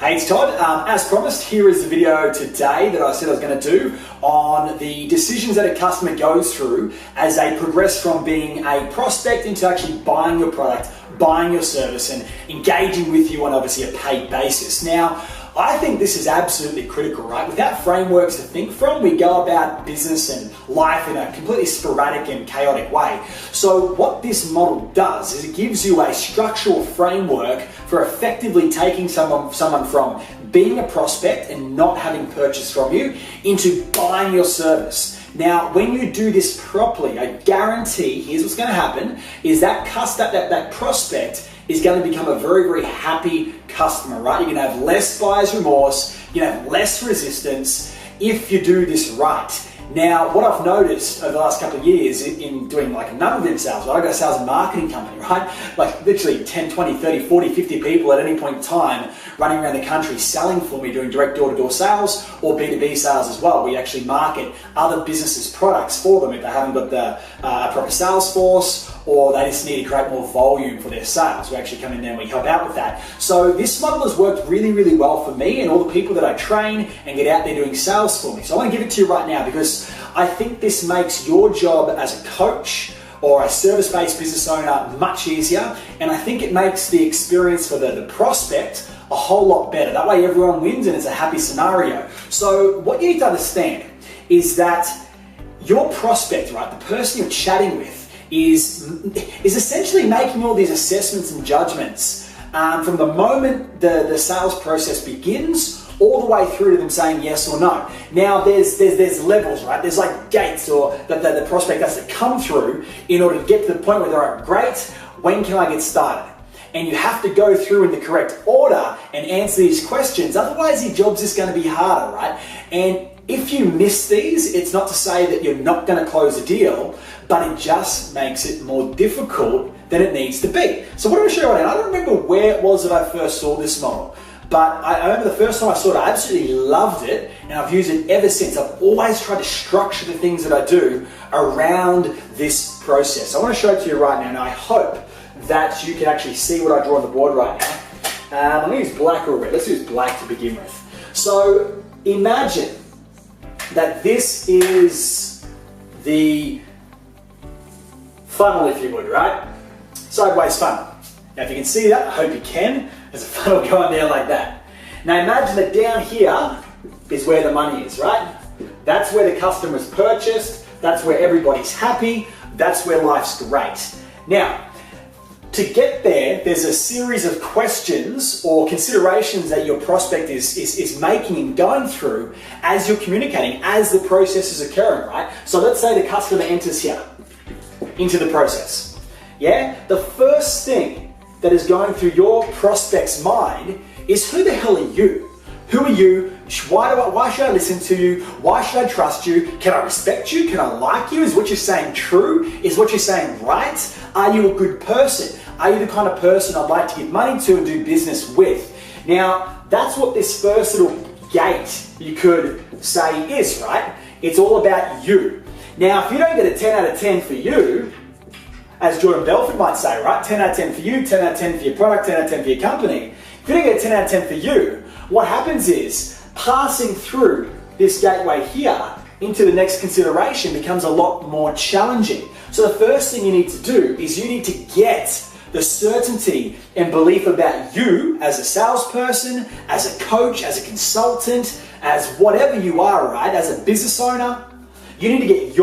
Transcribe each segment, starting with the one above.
Hey, it's Todd. As promised, here is the video today that I said I was going to do on the decisions that a customer goes through as they progress from being a prospect into actually buying your product, buying your service, and engaging with you on obviously a paid basis. Now, I think this is absolutely critical, right? Without frameworks to think from, we go about business and life in a completely sporadic and chaotic way. So what this model does is it gives you a structural framework for effectively taking someone from being a prospect and not having purchased from you into buying your service. Now, when you do this properly, I guarantee, here's what's going to happen, is that prospect is going to become a very, very happy customer, right? You're going to have less buyer's remorse, you're going to have less resistance if you do this right. Now, what I've noticed over the last couple of years in doing like a number of sales, I've got a sales and marketing company, right? Like literally 10, 20, 30, 40, 50 people at any point in time running around the country selling for me, doing direct door-to-door sales or B2B sales as well. We actually market other businesses' products for them if they haven't got the proper sales force or they just need to create more volume for their sales. We actually come in there and we help out with that. So this model has worked really, really well for me and all the people that I train and get out there doing sales for me. So I want to give it to you right now because I think this makes your job as a coach or a service-based business owner much easier, and I think it makes the experience for the prospect a whole lot better. That way everyone wins and it's a happy scenario. So what you need to understand is that your prospect, right, the person you're chatting with, is essentially making all these assessments and judgments from the moment the sales process begins all the way through to them saying yes or no. Now there's levels, right? There's like gates or that the prospect has to come through in order to get to the point where they're like, great, when can I get started? And you have to go through in the correct order and answer these questions, otherwise your job's just going to be harder, right? And if you miss these, it's not to say that you're not going to close a deal, but it just makes it more difficult than it needs to be. So what I'm going to show you right now, I don't remember where it was that I first saw this model, but I remember the first time I saw it, I absolutely loved it, and I've used it ever since. I've always tried to structure the things that I do around this process. So I want to show it to you right now, and I hope that you can actually see what I draw on the board right now. I'm going to use black or red. Let's use black to begin with. So imagine that this is the funnel, if you would, right? Sideways funnel. Now if you can see that, I hope you can. There's a funnel going there like that. Now imagine that down here is where the money is, right? That's where the customer's purchased, that's where everybody's happy, that's where life's great. Now, to get there, there's a series of questions or considerations that your prospect is making and going through as you're communicating, as the process is occurring, right? So let's say the customer enters here into the process. Yeah? The first thing that is going through your prospect's mind is, who the hell are you? Who are you? Why should I listen to you? Why should I trust you? Can I respect you? Can I like you? Is what you're saying true? Is what you're saying right? Are you a good person? Are you the kind of person I'd like to give money to and do business with? Now, that's what this first little gate, you could say, is, right? It's all about you. Now, if you don't get a 10 out of 10 for you, as Jordan Belfort might say, right? 10 out of 10 for you, 10 out of 10 for your product, 10 out of 10 for your company. If you don't get a 10 out of 10 for you, what happens is, passing through this gateway here into the next consideration becomes a lot more challenging. So the first thing you need to do is you need to get the certainty and belief about you as a salesperson, as a coach, as a consultant, as whatever you are, right? As a business owner, you need to get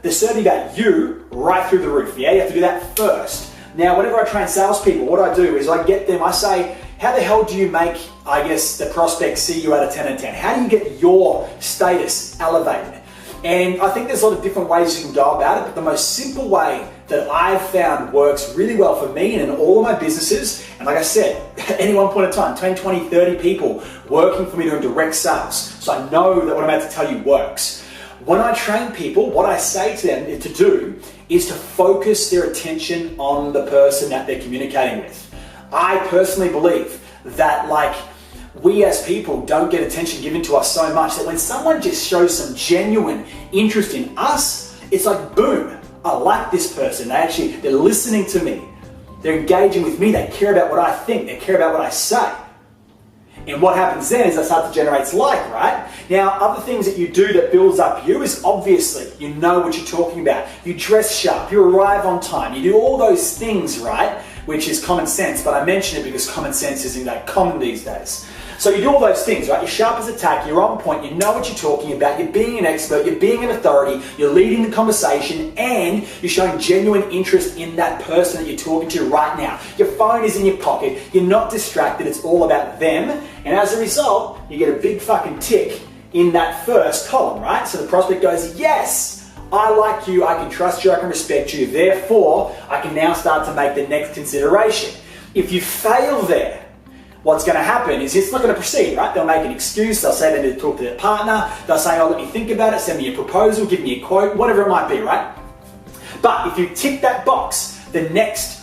the certainty about you right through the roof. Yeah, you have to do that first. Now, whenever I train salespeople, what I do is I get them, I say, how the hell do you make, I guess, the prospect see you out of 10 out of 10? How do you get your status elevated? And I think there's a lot of different ways you can go about it, but the most simple way that I've found works really well for me and in all of my businesses, and like I said, at any one point in time, 10, 20, 30 people working for me doing direct sales. So I know that what I'm about to tell you works. When I train people, what I say to them to do is to focus their attention on the person that they're communicating with. I personally believe that we as people don't get attention given to us so much that when someone just shows some genuine interest in us, it's like, boom, I like this person. They're listening to me. They're engaging with me. They care about what I think. They care about what I say. And what happens then is that starts to generate like, right? Now, other things that you do that builds up you is obviously, you know what you're talking about. You dress sharp, you arrive on time, you do all those things, right? Which is common sense, but I mention it because common sense isn't that common these days. So you do all those things, right? You're sharp as a tack, you're on point, you know what you're talking about, you're being an expert, you're being an authority, you're leading the conversation, and you're showing genuine interest in that person that you're talking to right now. Your phone is in your pocket, you're not distracted, it's all about them, and as a result, you get a big fucking tick in that first column, right? So the prospect goes, yes, I like you, I can trust you, I can respect you, therefore, I can now start to make the next consideration. If you fail there, what's going to happen is it's not going to proceed, right? They'll make an excuse, they'll say they need to talk to their partner, they'll say, oh, let me think about it, send me a proposal, give me a quote, whatever it might be, right? But if you tick that box, the next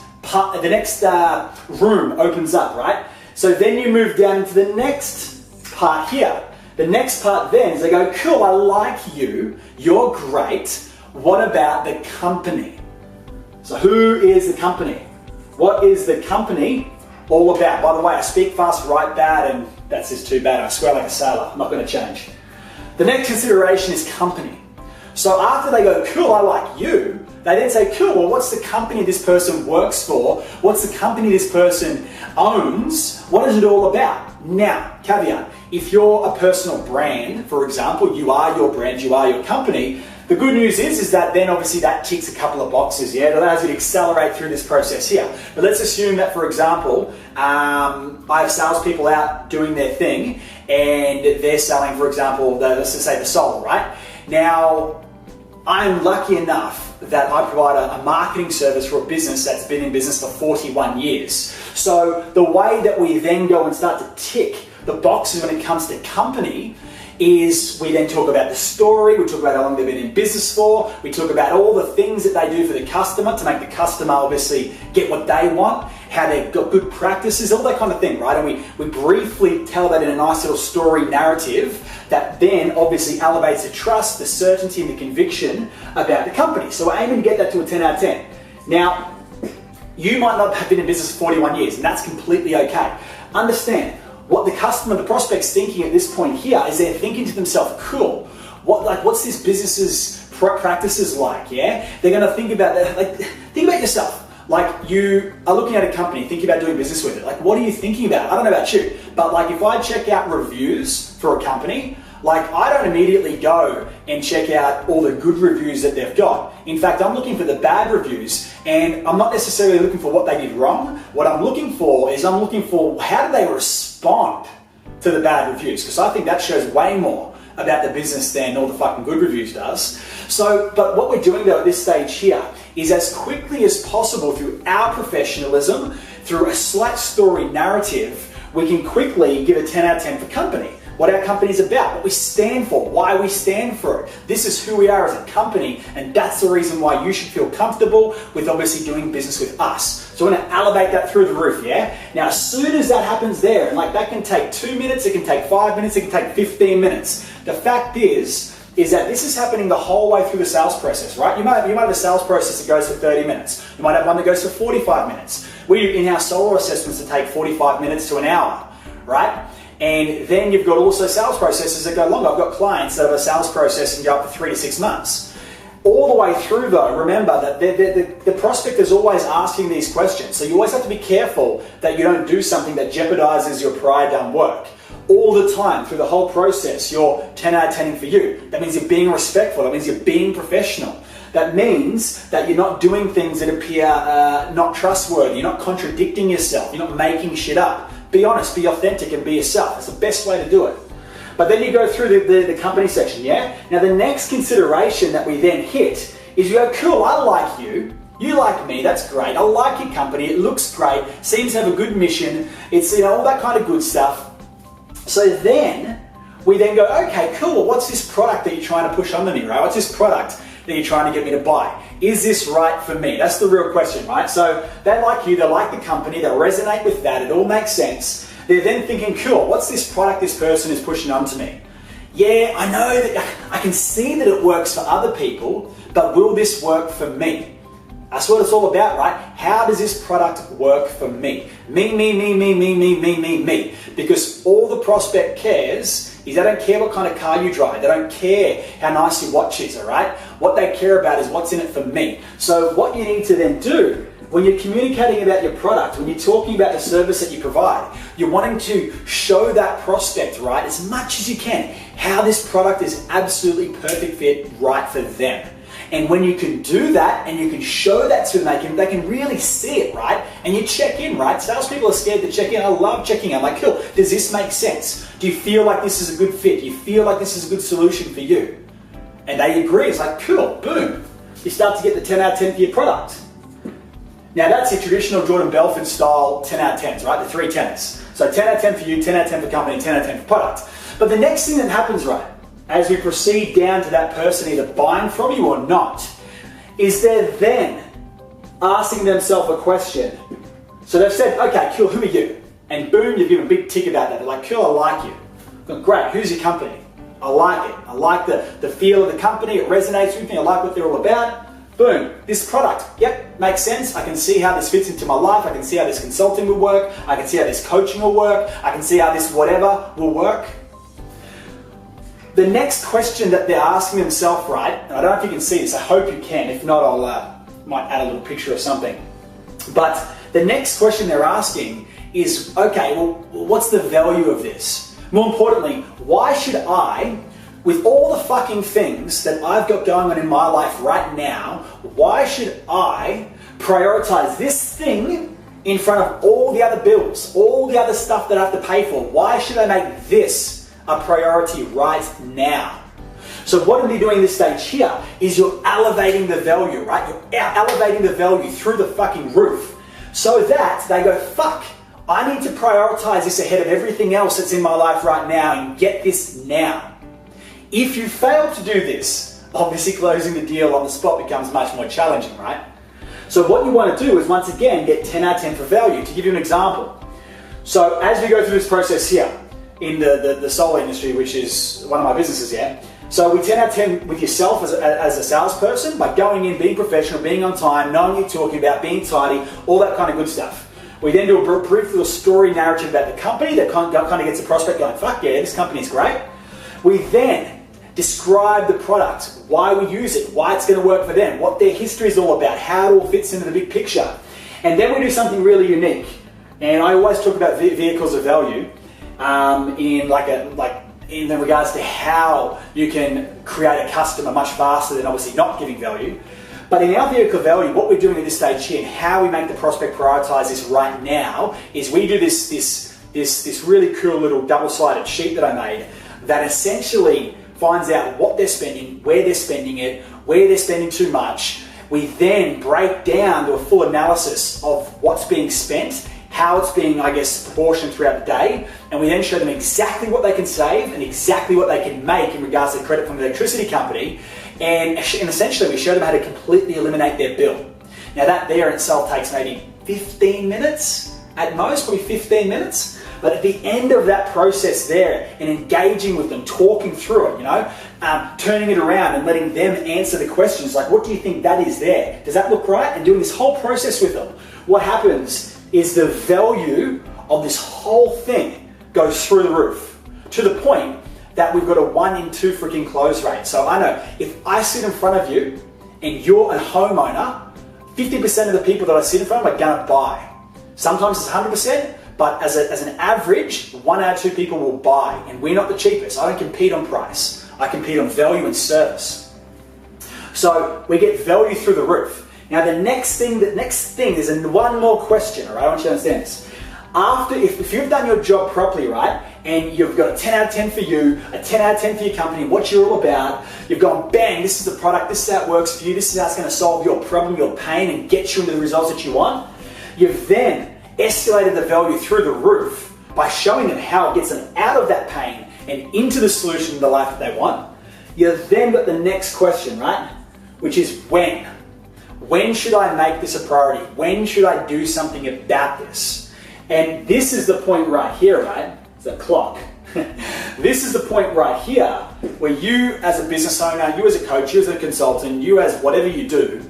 room opens up, right? So then you move down into the next part here. The next part then is they go, cool, I like you, you're great, what about the company? So who is the company? What is the company all about? By the way, I speak fast, write bad, and that's just too bad. I swear like a sailor. I'm not going to change. The next consideration is company. So after they go, cool, I like you, they then say, cool, well, what's the company this person works for? What's the company this person owns? What is it all about? Now, caveat, if you're a personal brand, for example, you are your brand, you are your company, the good news is that then obviously that ticks a couple of boxes, yeah? It allows you to accelerate through this process here. But let's assume that, for example, I have salespeople out doing their thing and they're selling, for example, let's just say the solar, right? Now, I'm lucky enough that I provide a marketing service for a business that's been in business for 41 years. So the way that we then go and start to tick the boxes when it comes to company is we then talk about the story, we talk about how long they've been in business for, we talk about all the things that they do for the customer to make the customer obviously get what they want, how they've got good practices, all that kind of thing, right? And we briefly tell that in a nice little story narrative that then obviously elevates the trust, the certainty, and the conviction about the company. So we're aiming to get that to a 10 out of 10. Now, you might not have been in business for 41 years, and that's completely okay. Understand, what the customer, the prospect's thinking at this point here is they're thinking to themselves, cool, what's this business's practices like, yeah? They're gonna think about that, think about yourself. Like, you are looking at a company, thinking about doing business with it. Like, what are you thinking about? I don't know about you, but like if I check out reviews for a company, like I don't immediately go and check out all the good reviews that they've got. In fact, I'm looking for the bad reviews, and I'm not necessarily looking for what they did wrong. What I'm looking for is I'm looking for how do they respond to the bad reviews, because I think that shows way more about the business than all the fucking good reviews does. So, but what we're doing though at this stage here is as quickly as possible through our professionalism, through a slight story narrative, we can quickly give a 10 out of 10 for company. What our company is about, what we stand for, why we stand for it. This is who we are as a company, and that's the reason why you should feel comfortable with obviously doing business with us. So we're going to elevate that through the roof, yeah? Now, as soon as that happens there, and like that can take 2 minutes, it can take 5 minutes, it can take 15 minutes. The fact is that this is happening the whole way through the sales process, right? You might have a sales process that goes for 30 minutes. You might have one that goes for 45 minutes. We do in-house solo assessments that take 45 minutes to an hour, right? And then you've got also sales processes that go longer. I've got clients that have a sales process and go up to 3 to 6 months. All the way through though, remember that the prospect is always asking these questions. So you always have to be careful that you don't do something that jeopardizes your prior done work. All the time, through the whole process, you're 10 out of 10 for you. That means you're being respectful. That means you're being professional. That means that you're not doing things that appear not trustworthy. You're not contradicting yourself. You're not making shit up. Be honest, be authentic, and be yourself. That's the best way to do it. But then you go through the company section, yeah? Now the next consideration that we then hit is you go, cool, I like you. You like me, that's great. I like your company, it looks great, seems to have a good mission. It's, all that kind of good stuff. So then, we then go, okay, cool, what's this product that you're trying to push onto me, right? What's this product that you're trying to get me to buy? Is this right for me? That's the real question, right? So they like you, they like the company, they resonate with that, it all makes sense. They're then thinking, cool, what's this product this person is pushing onto me? Yeah, I know that I can see that it works for other people, but will this work for me? That's what it's all about, right? How does this product work for me? Me. Because all the prospect cares is they don't care what kind of car you drive. They don't care how nice your watch is, all right? What they care about is what's in it for me. So what you need to then do when you're communicating about your product, when you're talking about the service that you provide, you're wanting to show that prospect, right, as much as you can, how this product is absolutely perfect fit right for them. And when you can do that and you can show that to them, they can really see it, right? And you check in, right? Salespeople are scared to check in. I love checking in. I'm like, cool, does this make sense? Do you feel like this is a good fit? Do you feel like this is a good solution for you? And they agree. It's like, cool, boom. You start to get the 10 out of 10 for your product. Now that's your traditional Jordan Belfort style 10 out of 10s, right? The 3 tenors. So 10 out of 10 for you, 10 out of 10 for company, 10 out of 10 for product. But the next thing that happens, right, as we proceed down to that person either buying from you or not, is they're then asking themselves a question. So they've said, okay, cool, who are you? And boom, you've given a big tick about that. They're like, cool, I like you. Great, who's your company? I like it. I like the feel of the company. It resonates with me. I like what they're all about. Boom, this product, yep, makes sense. I can see how this fits into my life. I can see how this consulting will work. I can see how this coaching will work. I can see how this whatever will work. The next question that they're asking themselves, right, and I don't know if you can see this, I hope you can. If not, I'll might add a little picture or something. But the next question they're asking is, okay, well, what's the value of this? More importantly, why should I, with all the fucking things that I've got going on in my life right now, why should I prioritize this thing in front of all the other bills, all the other stuff that I have to pay for? Why should I make this a priority right now? So what are you doing this stage here is you're elevating the value, right? You're elevating the value through the fucking roof so that they go, fuck, I need to prioritize this ahead of everything else that's in my life right now and get this now. If you fail to do this, obviously closing the deal on the spot becomes much more challenging, right? So what you want to do is once again get 10 out of 10 for value. To give you an example, so as we go through this process here, in the solar industry, which is one of my businesses, yeah. So we 10 out of 10 with yourself as a salesperson by going in, being professional, being on time, knowing what you're talking about, being tidy, all that kind of good stuff. We then do a brief little story narrative about the company that kind of gets the prospect going, fuck yeah, this company is great. We then describe the product, why we use it, why it's going to work for them, what their history is all about, how it all fits into the big picture. And then we do something really unique. And I always talk about vehicles of value. In regards to how you can create a customer much faster than obviously not giving value. But in our vehicle value, what we're doing at this stage here and how we make the prospect prioritize this right now is we do this really cool little double-sided sheet that I made that essentially finds out what they're spending, where they're spending it, where they're spending too much. We then break down to a full analysis of what's being spent, how it's being, I guess, proportioned throughout the day, and we then show them exactly what they can save and exactly what they can make in regards to credit from the electricity company, and essentially we show them how to completely eliminate their bill. Now that there in itself takes maybe 15 minutes at most, probably 15 minutes, but at the end of that process there and engaging with them, talking through it, turning it around and letting them answer the questions like, what do you think that is there? Does that look right? And doing this whole process with them, what happens is the value of this whole thing goes through the roof to the point that we've got a 1 in 2 freaking close rate. So I know if I sit in front of you and you're a homeowner, 50% of the people that I sit in front of are gonna buy. Sometimes it's 100%, but as an average, 1 out of 2 people will buy, and we're not the cheapest. I don't compete on price. I compete on value and service. So we get value through the roof. Now the next thing, there's one more question, all right? I want you to understand this. If you've done your job properly, right, and you've got a 10 out of 10 for you, a 10 out of 10 for your company, what you're all about, you've gone, bang, this is the product, this is how it works for you, this is how it's going to solve your problem, your pain, and get you into the results that you want, you've then escalated the value through the roof by showing them how it gets them out of that pain and into the solution of the life that they want. You've then got the next question, right, which is when. When should I make this a priority? When should I do something about this? And this is the point right here, right? It's a clock. This is the point right here where you as a business owner, you as a coach, you as a consultant, you as whatever you do,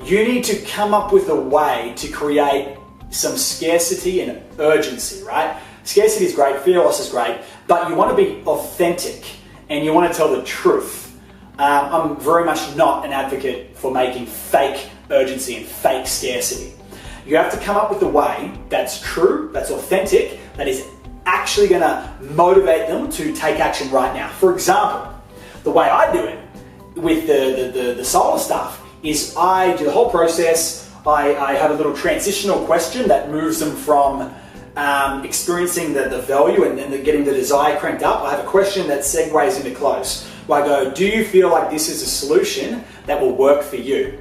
you need to come up with a way to create some scarcity and urgency, right? Scarcity is great, fear loss is great, but you want to be authentic and you want to tell the truth. I'm very much not an advocate for making fake urgency and fake scarcity. You have to come up with a way that's true, that's authentic, that is actually going to motivate them to take action right now. For example, the way I do it with the solar stuff is I do the whole process. I have a little transitional question that moves them from experiencing the value and then getting the desire cranked up. I have a question that segues into close, where I go, do you feel like this is a solution that will work for you?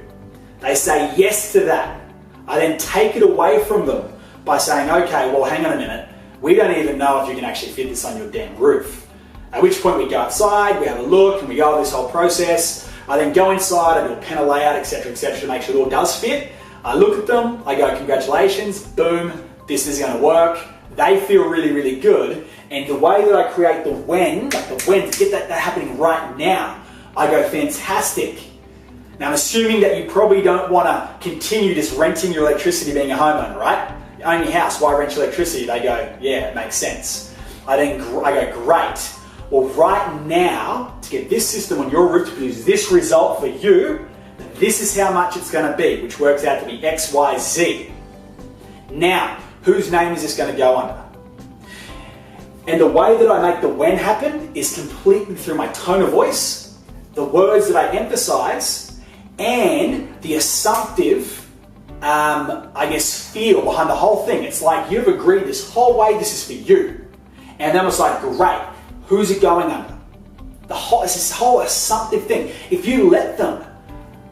They say yes to that. I then take it away from them by saying, okay, well, hang on a minute. We don't even know if you can actually fit this on your damn roof. At which point we go outside, we have a look, and we go over this whole process. I then go inside, I do a panel layout, etc., to make sure it all does fit. I look at them, I go, congratulations, boom, this is going to work. They feel really, really good. And the way that I create the when, like the when, to get that happening right now, I go, fantastic. Now, I'm assuming that you probably don't want to continue just renting your electricity being a homeowner, right? You own your house, why rent your electricity? They go, yeah, it makes sense. I go, great. Well, right now, to get this system on your roof to produce this result for you, this is how much it's going to be, which works out to be X, Y, Z. Now, whose name is this going to go under? And the way that I make the when happen is completely through my tone of voice, the words that I emphasize, and the assumptive, feel behind the whole thing. It's like you've agreed this whole way, this is for you. And then it's like, great, who's it going under? It's this whole assumptive thing. If you let them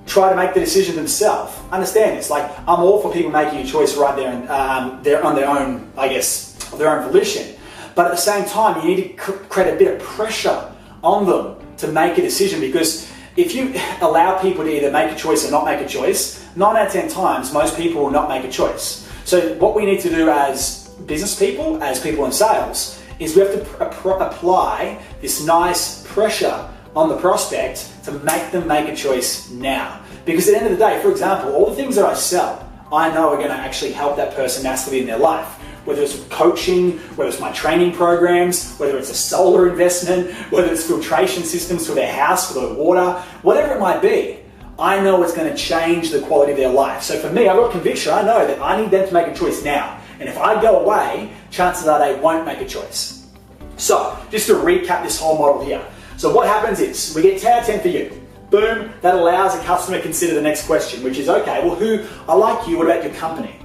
try to make the decision themselves, understand this, like I'm all for people making a choice right there and they're on their own, of their own volition. But at the same time, you need to create a bit of pressure on them to make a decision, because if you allow people to either make a choice or not make a choice, 9 out of 10 times, most people will not make a choice. So what we need to do as business people, as people in sales, is we have to apply this nice pressure on the prospect to make them make a choice now. Because at the end of the day, for example, all the things that I sell, I know are going to actually help that person massively in their life. Whether it's coaching, whether it's my training programs, whether it's a solar investment, whether it's filtration systems for their house, for the water, whatever it might be, I know it's going to change the quality of their life. So for me, I've got conviction. I know that I need them to make a choice now. And if I go away, chances are they won't make a choice. So just to recap this whole model here. So what happens is we get 10 out of 10 for you. Boom, that allows a customer to consider the next question, which is, okay, well, I like you, what about your company?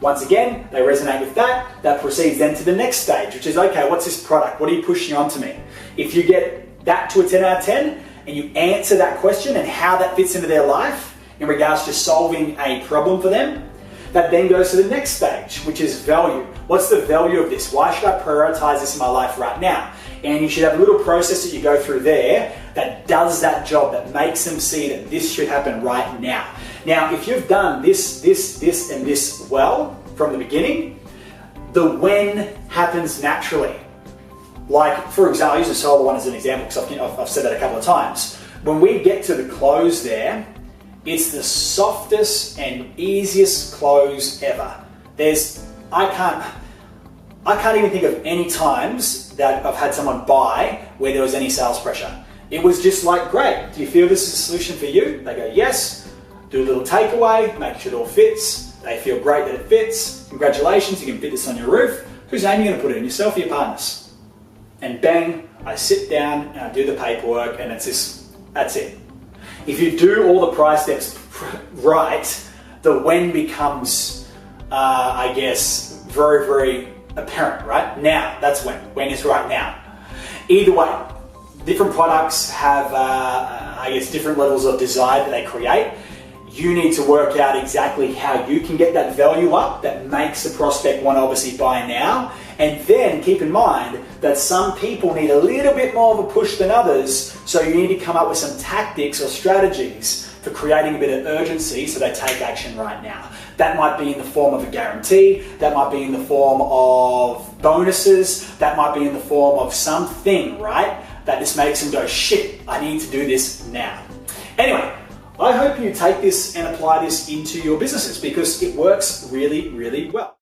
Once again, they resonate with that. That proceeds then to the next stage, which is, okay, what's this product? What are you pushing onto me? If you get that to a 10 out of 10 and you answer that question and how that fits into their life in regards to solving a problem for them, that then goes to the next stage, which is value. What's the value of this? Why should I prioritize this in my life right now? And you should have a little process that you go through there that does that job, that makes them see that this should happen right now. Now, if you've done this, and this well from the beginning, the when happens naturally. Like, for example, I'll use the solar one as an example because I've said that a couple of times. When we get to the close there, it's the softest and easiest close ever. I can't even think of any times that I've had someone buy where there was any sales pressure. It was just like, great, do you feel this is a solution for you? They go, yes. Do a little takeaway, make sure it all fits. They feel great that it fits. Congratulations, you can fit this on your roof. Whose name are you going to put it in, yourself or your partner's? And bang, I sit down and I do the paperwork, and that's it. If you do all the price steps right, the when becomes, very, very apparent, right? Now, that's when. When is right now. Either way, different products have, different levels of desire that they create. You need to work out exactly how you can get that value up that makes the prospect want to obviously buy now. And then keep in mind that some people need a little bit more of a push than others, so you need to come up with some tactics or strategies for creating a bit of urgency so they take action right now. That might be in the form of a guarantee, that might be in the form of bonuses, that might be in the form of something, right? That just makes them go, shit, I need to do this now. Anyway, I hope you take this and apply this into your businesses because it works really, really well.